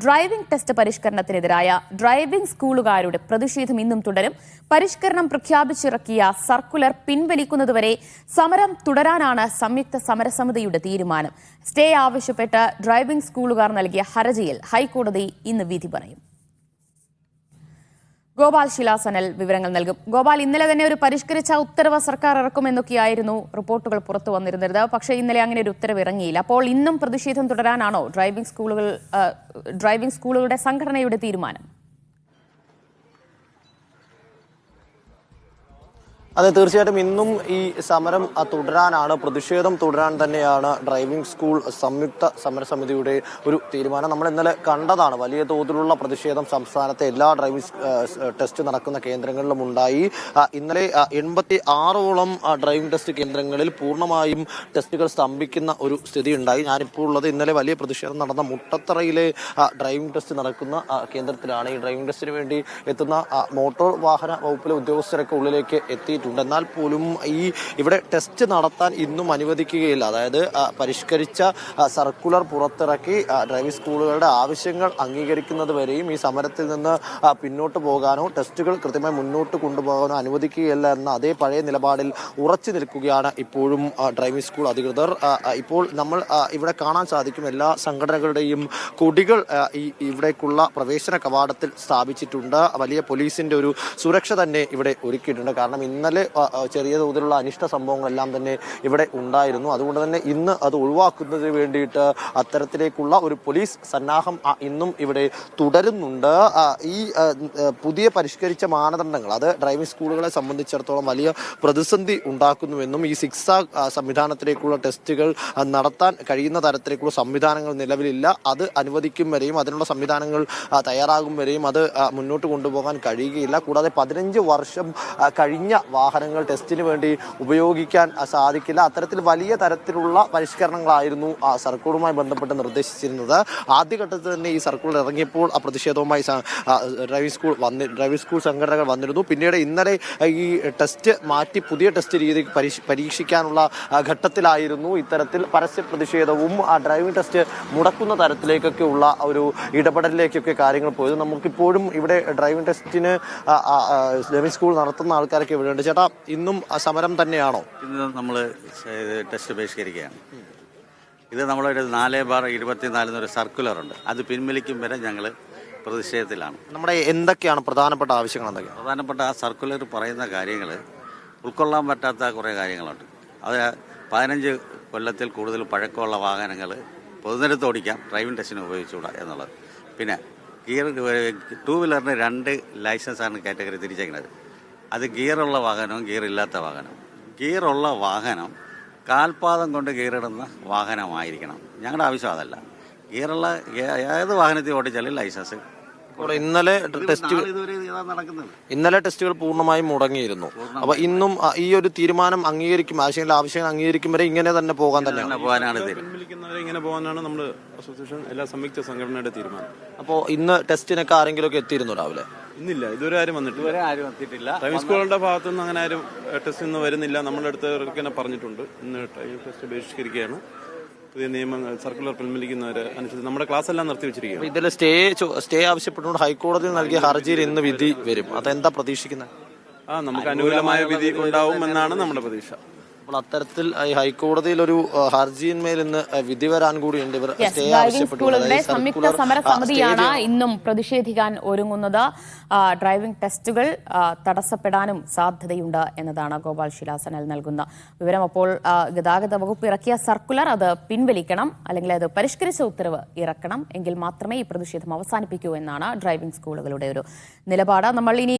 Driving test പരിഷ്കരണത്തിനെതിരായ driving സ്കൂളുകാരുടെ പ്രതിഷേധം ഇന്നും തുടരും. പരിഷ്കരണം പ്രഖ്യാപിച്ചിറക്കിയ സർക്കുലർ പിൻവലിക്കുന്നതുവരെ സമരം തുടരാനാണ് സംയുക്ത സമരസമിതിയുടെ തീരുമാനം. സ്റ്റേ ആവശ്യപ്പെട്ട് ഡ്രൈവിംഗ് സ്കൂളുകാർ നൽകിയ ഹർജിയിൽ ഹൈക്കോടതി ഇന്ന് വിധി പറയും. ഗോപാൽ ശിലാസനൽ വിവരങ്ങൾ നൽകും. ഗോപാൽ, ഇന്നലെ തന്നെ ഒരു പരിഷ്കരിച്ച ഉത്തരവ് സർക്കാർ ഇറക്കുമെന്നൊക്കെയായിരുന്നു റിപ്പോർട്ടുകൾ പുറത്തു വന്നിരുന്നത്. പക്ഷേ ഇന്നലെ അങ്ങനെ ഒരു ഉത്തരവ് ഇറങ്ങിയില്ല. അപ്പോൾ ഇന്നും പ്രതിഷേധം തുടരാനാണോ ഡ്രൈവിംഗ് സ്കൂളുകളുടെ സംഘടനയുടെ തീരുമാനം? അതെ, തീർച്ചയായിട്ടും ഇന്നും ഈ സമരം തുടരാനാണ്, പ്രതിഷേധം തുടരാൻ തന്നെയാണ് ഡ്രൈവിംഗ് സ്കൂൾ സംയുക്ത സമരസമിതിയുടെ ഒരു തീരുമാനം. നമ്മൾ ഇന്നലെ കണ്ടതാണ്, വലിയ തോതിലുള്ള പ്രതിഷേധം സംസ്ഥാനത്തെ എല്ലാ ഡ്രൈവിംഗ് ടെസ്റ്റ് നടക്കുന്ന കേന്ദ്രങ്ങളിലും ഉണ്ടായി. ഇന്നലെ 86ഓളം ഡ്രൈവിംഗ് ടെസ്റ്റ് കേന്ദ്രങ്ങളിൽ പൂർണ്ണമായും ടെസ്റ്റുകൾ സ്തംഭിക്കുന്ന ഒരു സ്ഥിതി ഉണ്ടായി. ഞാനിപ്പോൾ ഉള്ളത് ഇന്നലെ വലിയ പ്രതിഷേധം നടന്ന മുട്ടത്തറയിലെ ഡ്രൈവിംഗ് ടെസ്റ്റ് നടക്കുന്ന കേന്ദ്രത്തിലാണ്. ഈ ഡ്രൈവിംഗ് ടെസ്റ്റിന് വേണ്ടി എത്തുന്ന മോട്ടോർ വാഹന വകുപ്പിലെ ഉദ്യോഗസ്ഥരൊക്കെ ഉള്ളിലേക്ക് എത്തി. എന്നാൽ പോലും ഇവിടെ ടെസ്റ്റ് നടത്താൻ ഇന്നും അനുവദിക്കുകയില്ല. അതായത് പരിഷ്കരിച്ച സർക്കുലർ പുറത്തിറക്കി ഡ്രൈവിംഗ് സ്കൂളുകളുടെ ആവശ്യങ്ങൾ അംഗീകരിക്കുന്നത് വരെയും ഈ സമരത്തിൽ നിന്ന് പിന്നോട്ട് പോകാനോ ടെസ്റ്റുകൾ കൃത്യമായി മുന്നോട്ട് കൊണ്ടുപോകാനോ അനുവദിക്കുകയില്ല എന്ന അതേ പഴയ നിലപാടിൽ ഉറച്ചു നിൽക്കുകയാണ് ഇപ്പോഴും ഡ്രൈവിംഗ് സ്കൂൾ അധികൃതർ. ഇപ്പോൾ നമ്മൾ ഇവിടെ കാണാൻ സാധിക്കും, എല്ലാ സംഘടനകളുടെയും കൊടികൾ ഇവിടേക്കുള്ള പ്രവേശന കവാടത്തിൽ സ്ഥാപിച്ചിട്ടുണ്ട്. വലിയ പോലീസിന്റെ ഒരു സുരക്ഷ തന്നെ ഇവിടെ ഒരുക്കിയിട്ടുണ്ട്. കാരണം ഇന്നലെ ചെറിയ തോതിലുള്ള അനിഷ്ട സംഭവങ്ങളെല്ലാം തന്നെ ഇവിടെ ഉണ്ടായിരുന്നു. അതുകൊണ്ട് തന്നെ ഇന്ന് അത് ഒഴിവാക്കുന്നതിന് വേണ്ടിയിട്ട് അത്തരത്തിലേക്കുള്ള ഒരു പോലീസ് സന്നാഹം ഇന്നും ഇവിടെ തുടരുന്നുണ്ട്. ഈ പുതിയ പരിഷ്കരിച്ച മാനദണ്ഡങ്ങൾ അത് ഡ്രൈവിംഗ് സ്കൂളുകളെ സംബന്ധിച്ചിടത്തോളം വലിയ പ്രതിസന്ധി ഉണ്ടാക്കുന്നുവെന്നും ഈ സിക്സാഗ് സംവിധാനത്തിലേക്കുള്ള ടെസ്റ്റുകൾ നടത്താൻ കഴിയുന്ന തരത്തിലേക്കുള്ള സംവിധാനങ്ങൾ നിലവിലില്ല. അത് അനുവദിക്കും വരെയും അതിനുള്ള സംവിധാനങ്ങൾ തയ്യാറാകും വരെയും അത് മുന്നോട്ട് കൊണ്ടുപോകാൻ കഴിയുകയില്ല. കൂടാതെ 15 വർഷം കഴിഞ്ഞ വാഹനങ്ങൾ ടെസ്റ്റിന് വേണ്ടി ഉപയോഗിക്കാൻ സാധിക്കില്ല. അത്തരത്തിൽ വലിയ തരത്തിലുള്ള പരിഷ്കരണങ്ങളായിരുന്നു സർക്കുലറുമായി ബന്ധപ്പെട്ട് നിർദ്ദേശിച്ചിരുന്നത്. ആദ്യഘട്ടത്തിൽ തന്നെ ഈ സർക്കുലർ ഇറങ്ങിയപ്പോൾ പ്രതിഷേധവുമായി ഡ്രൈവിംഗ് സ്കൂൾ സംഘടനകൾ വന്നിരുന്നു. പിന്നീട് ഇന്നലെ ഈ ടെസ്റ്റ് മാറ്റി പുതിയ ടെസ്റ്റ് രീതി പരീക്ഷിക്കാനുള്ള ഘട്ടത്തിലായിരുന്നു ഇത്തരത്തിൽ പരസ്യ പ്രതിഷേധവും ഡ്രൈവിംഗ് ടെസ്റ്റ് മുടക്കുന്ന തരത്തിലേക്കൊക്കെ ഉള്ള ഒരു ഇടപെടലിലേക്കൊക്കെ കാര്യങ്ങൾ പോയത്. നമുക്കിപ്പോഴും ഇവിടെ ഡ്രൈവിംഗ് ടെസ്റ്റിന് ഡ്രൈവിംഗ് സ്കൂൾ നടത്തുന്ന ആൾക്കാരൊക്കെ ഇവിടെ ഉണ്ട്. ചേട്ടാ, ഇന്നും സമരം തന്നെയാണോ? ഇന്ന് നമ്മൾ ടെസ്റ്റ് ബഹിഷ്കരിക്കുകയാണ്. ഇത് നമ്മളൊരു 4/24 എന്നൊരു സർക്കുലറുണ്ട്, അത് പിൻവലിക്കും വരെ ഞങ്ങൾ പ്രതിഷേധത്തിലാണ്. നമ്മുടെ എന്തൊക്കെയാണ് പ്രധാനപ്പെട്ട ആവശ്യങ്ങൾ? എന്തൊക്കെയാണ് പ്രധാനപ്പെട്ട ആ സർക്കുലർ പറയുന്ന കാര്യങ്ങൾ ഉൾക്കൊള്ളാൻ പറ്റാത്ത കുറേ കാര്യങ്ങളുണ്ട്. അത് 15 കൊല്ലത്തിൽ കൂടുതൽ പഴക്കമുള്ള വാഹനങ്ങൾ പൊതുനിരത്ത് ഓടിക്കാം, ഡ്രൈവിംഗ് ടെസ്റ്റിന് ഉപയോഗിച്ചുകൂടാ എന്നുള്ളത്. പിന്നെ ടൂ വീലറിന് 2 ലൈസൻസാണ് കാറ്റഗറി തിരിച്ചേക്കുന്നത്. അത് ഗിയറുള്ള വാഹനവും ഗിയറില്ലാത്ത വാഹനവും. ഗിയറുള്ള വാഹനം കാൽപാദം കൊണ്ട് ഗിയറിടുന്ന വാഹനമായിരിക്കണം. ഞങ്ങളുടെ ആവശ്യം അതല്ല. ഗിയറുള്ള ഏത് വാഹനത്തിൽ ഓടിച്ചാലും ലൈസൻസ്. ഇന്നലെ ടെസ്റ്റുകൾ പൂർണ്ണമായും മുടങ്ങിയിരുന്നു. അപ്പൊ ഇന്നും ഈ ഒരു തീരുമാനം ആവശ്യങ്ങൾ അംഗീകരിക്കും വരെ ഇങ്ങനെ തന്നെ പോകാൻ തന്നെയാണ് ഇങ്ങനെ പോകാനാണ് നമ്മുടെ അസോസിയേഷൻ എല്ലാ സംയുക്ത സംഘടനയുടെ തീരുമാനം. അപ്പോൾ ഇന്ന് ടെസ്റ്റിനൊക്കെ ആരെങ്കിലും ഒക്കെ എത്തിയിരുന്നു രാവിലെ? ഇന്നില്ല, ഇതുവരെ ആരും വന്നിട്ടില്ല. ഡ്രൈവിംഗ് സ്കൂളുകളുടെ ഭാഗത്തുനിന്ന് അങ്ങനെ ആരും ടെസ്റ്റ് ഇന്ന് വരുന്നില്ല. നമ്മുടെ അടുത്തവർക്ക് തന്നെ പറഞ്ഞിട്ടുണ്ട് ഇന്ന് ഡ്രൈവിംഗ് ടെസ്റ്റ് ബഹിഷ്കരിക്കുകയാണ്. പുതിയ നിയമങ്ങൾ സർക്കുലർ പിൻവലിക്കുന്നവരെ അനുസരിച്ച് നമ്മുടെ ക്ലാസ് എല്ലാം നിർത്തിവെച്ചിരിക്കുകയാണ്. ഇതിൽ സ്റ്റേ ആവശ്യപ്പെട്ടുകൊണ്ട് ഹൈക്കോടതിയിൽ നൽകിയ ഹർജിയിൽ ഇന്ന് വിധി വരും. അതെന്താ പ്രതീക്ഷിക്കുന്നത്? നമുക്ക് അനുകൂലമായ വിധി ഉണ്ടാവുമെന്നാണ് നമ്മുടെ പ്രതീക്ഷ. അപ്പോൾ അത്തരത്തിൽ ഹൈക്കോടതിയിൽ ഒരു ഹർജിയിന്മേൽ ഇന്ന് വിധി വരാൻ കൂടിയുണ്ട്. ഡ്രൈവിംഗ് സ്കൂളുകളുടെ സംയുക്ത സമരസമിതിയാണ് ഇന്നും പ്രതിഷേധിക്കാൻ ഒരുങ്ങുന്നത്. ഡ്രൈവിംഗ് ടെസ്റ്റുകൾ തടസ്സപ്പെടാനും സാധ്യതയുണ്ട് എന്നതാണ് ഗോപാൽ ശിലാസനൽ നൽകുന്ന വിവരം. അപ്പോൾ ഗതാഗത വകുപ്പ് ഇറക്കിയ സർക്കുലർ അത് പിൻവലിക്കണം, അല്ലെങ്കിൽ അത് പരിഷ്കരിച്ച ഉത്തരവ് ഇറക്കണം, എങ്കിൽ മാത്രമേ ഈ പ്രതിഷേധം അവസാനിപ്പിക്കൂ എന്നാണ് ഡ്രൈവിംഗ് സ്കൂളുകളുടെ ഒരു നിലപാട്. നമ്മൾ ഇനി